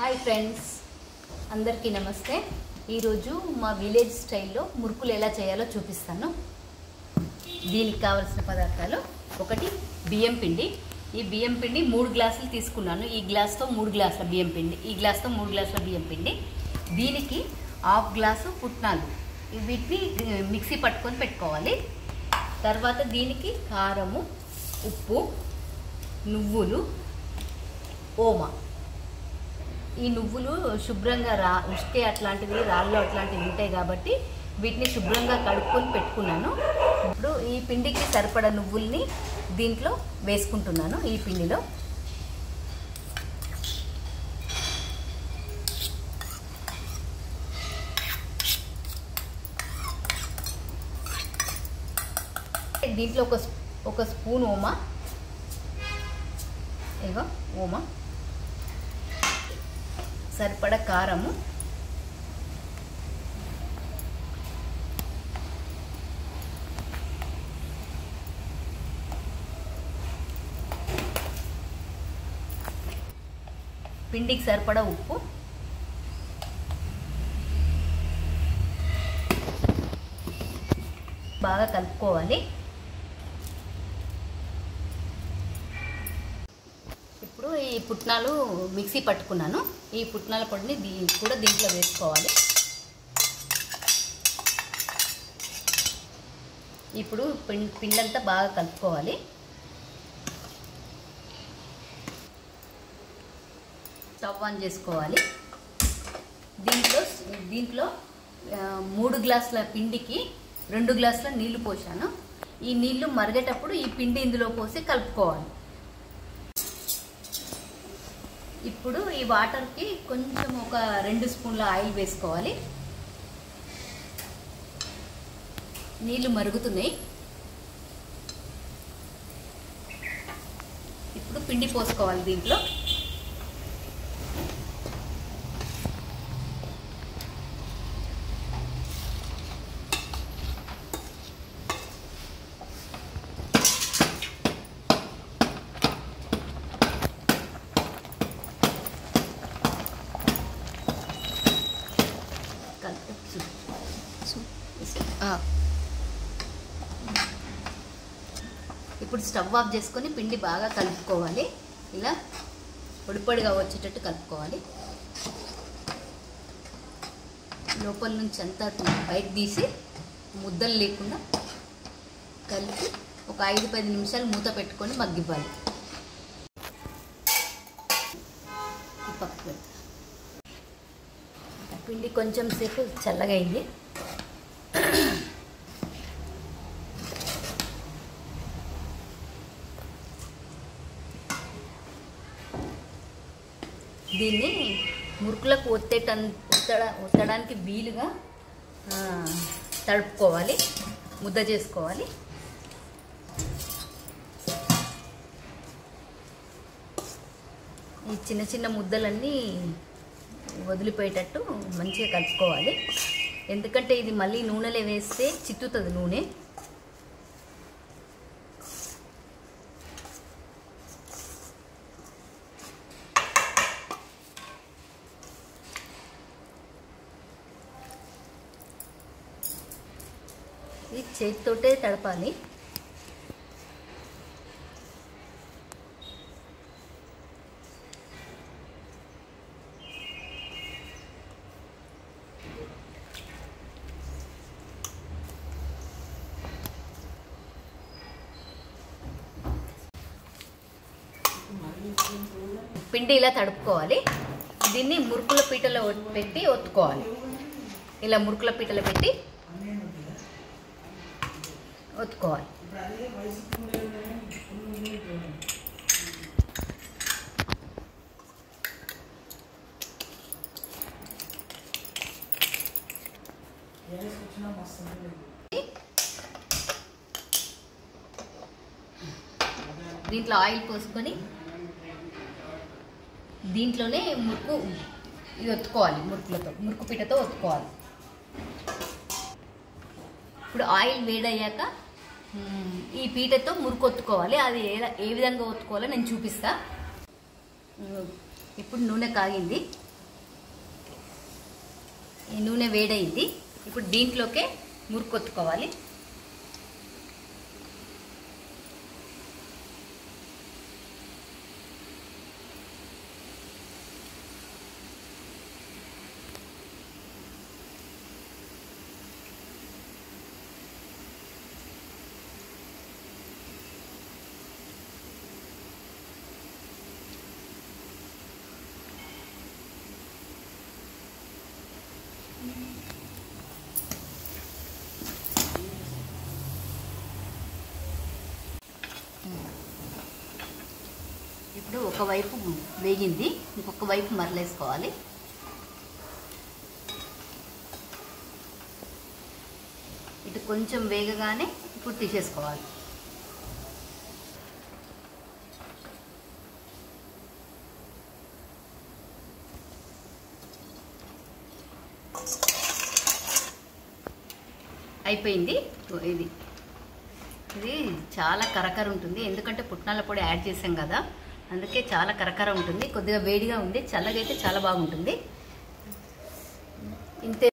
Hi friends, అందరికీ నమస్తే. ఈరోజు మా విలేజ్ స్టైల్లో మురుకులు ఎలా చేయాలో చూపిస్తాను. దీనికి కావాల్సిన పదార్థాలు: ఒకటి బియ్యం పిండి. ఈ బియ్యం పిండి 3 గ్లాసులు తీసుకున్నాను. ఈ గ్లాస్తో 3 గ్లాసుల బియ్యం పిండి, ఈ గ్లాస్తో 3 గ్లాసుల బియ్యం పిండి. దీనికి 1/2 గ్లాసు పుట్నాలు, వీటిని మిక్సీ పట్టుకొని పెట్టుకోవాలి. తర్వాత దీనికి కారము, ఉప్పు, నువ్వులు, ఓమ. ఈ నువ్వులు శుభ్రంగా ఉష్కే అట్లాంటివి, రాళ్ళు అట్లాంటివి ఉంటాయి కాబట్టి వీటిని శుభ్రంగా కడుక్కొని పెట్టుకున్నాను. ఇప్పుడు ఈ పిండికి సరిపడా నువ్వుల్ని దీంట్లో వేసుకుంటున్నాను. ఈ పిండిలో దీంట్లో ఒక స్పూన్ ఓమ, ఇగో ఓమ, సరిపడా కారము, పిండికి సరిపడా ఉప్పు, బాగా కలుపుకోవాలి. ఇప్పుడు ఈ పుట్నాలు మిక్సీ పట్టుకున్నాను. ఈ పుట్నాల పొడిని కూడా దీంట్లో వేసుకోవాలి. ఇప్పుడు పిండంతా బాగా కలుపుకోవాలి. స్టవ్ ఆన్ చేసుకోవాలి. దీంట్లో 3 గ్లాసుల పిండికి 2 గ్లాసుల నీళ్లు పోసాను. ఈ నీళ్లు మరిగేటప్పుడు ఈ పిండి ఇందులో పోసి కలుపుకోవాలి. ఇప్పుడు ఈ వాటర్కి కొంచెం ఒక 2 స్పూన్ల ఆయిల్ వేసుకోవాలి. నీళ్లు మరుగుతున్నాయి. ఇప్పుడు పిండి పోసుకోవాలి దీంట్లో. ఇప్పుడు స్టవ్ ఆఫ్ చేసుకొని పిండి బాగా కలుపుకోవాలి. ఇలా పొడిపొడిగా వచ్చేటట్టు కలుపుకోవాలి. లోపల నుంచి అంతా బయట తీసి ముద్దలు లేకుండా కలిపి ఒక 5-10 నిమిషాలు మూత పెట్టుకొని మగ్గివ్వాలి. పిండి కొంచెం సేపు చల్లగా అయింది. దీన్ని మురుకులకు ఒత్తడానికి వీలుగా తడుపుకోవాలి, ముద్ద చేసుకోవాలి. ఈ చిన్న చిన్న ముద్దలన్నీ వదిలిపోయేటట్టు మంచిగా కలుపుకోవాలి. ఎందుకంటే ఇది మళ్ళీ నూనెలో వేస్తే చిట్టుతుంది నూనె. ఇది చేతితోటే తడపాలి. పిండి ఇలా తడుపుకోవాలి. దీన్ని మురుకుల పీటలో పెట్టి ఒత్తుకోవాలి. ఇలా మురుకుల పీటలో పెట్టి ఒత్తుకోవాలి. దీంట్లో ఆయిల్ పోసుకొని దీంట్లోనే ఇది ఒత్తుకోవాలి. మురుకు పీటతో ఒత్తుకోవాలి. ఇప్పుడు ఆయిల్ వేడయ్యాక ఈ పీటతో మురుకు ఒత్తుకోవాలి. అది ఏ విధంగా ఒత్తుకోవాలో నేను చూపిస్తా. ఇప్పుడు నూనె కాగింది. ఈ నూనె వేడైంది. ఇప్పుడు దీంట్లోకే మురుకొత్తుకోవాలి. ఇప్పుడు ఒకవైపు వేగింది, ఇంకొక వైపు మరలేసుకోవాలి. ఇటు కొంచెం వేగగానే ఇప్పుడు తీసేసుకోవాలి. అయిపోయింది. ఇది చాలా కరకర ఉంటుంది, ఎందుకంటే పుట్నాల పొడి యాడ్ చేసాం కదా, అందుకే చాలా కరకర ఉంటుంది. కొద్దిగా వేడిగా ఉంది, చల్లగా అయితే చాలా బాగుంటుంది. ఇంతే.